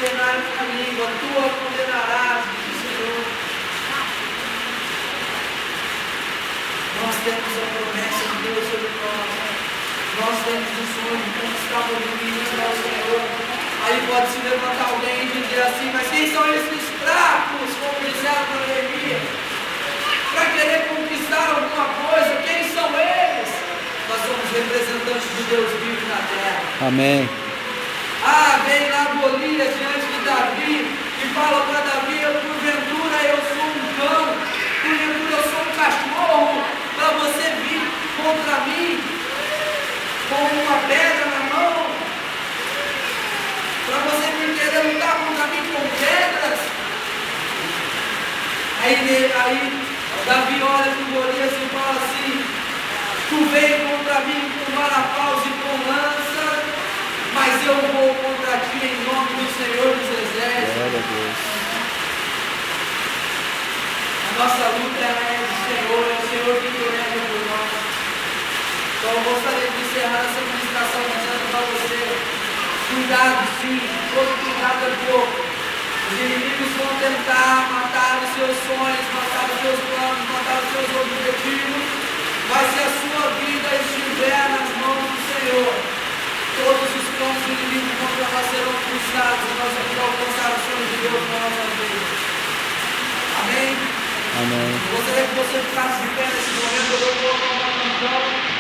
condenarem com a língua, tu a condenarás, diz o Senhor. Nós temos a promessa de Deus sobre nós. Nós temos o sonho de conquistar o domínio ao Senhor. Aí pode se levantar alguém e dizer assim, mas quem são esses fracos, como disseram para Neemias? Para querer conquistar alguma coisa, quem são eles? Nós somos representantes de Deus vivo na terra. Amém. Vem lá Golias diante de Davi e fala para Davi, porventura eu sou um cão, porventura eu sou um cachorro, para você vir contra mim com uma pedra na mão, para você vir querer lutar contra mim com pedras. Aí Davi olha para o Golias e fala assim, tu vem contra mim com varapaus e com lança, mas eu vou contra ti em nome do Senhor dos Exércitos. Glória a Deus. A nossa luta é do Senhor, é o Senhor que guerreia por nós. Então eu gostaria de encerrar essa ministração dizendo para você, cuidado sim, todo cuidado é pouco. Os inimigos vão tentar matar os seus sonhos, matar os seus planos, matar os seus objetivos, mas se a sua vida estiver nas mãos do Senhor, todos os planos do inimigo contra nós serão frustrados e nós vamos alcançar os sonhos de Deus na nossa vida. Amém? Amém. Eu gostaria que você ficasse de pé nesse momento, eu vou colocar uma canção.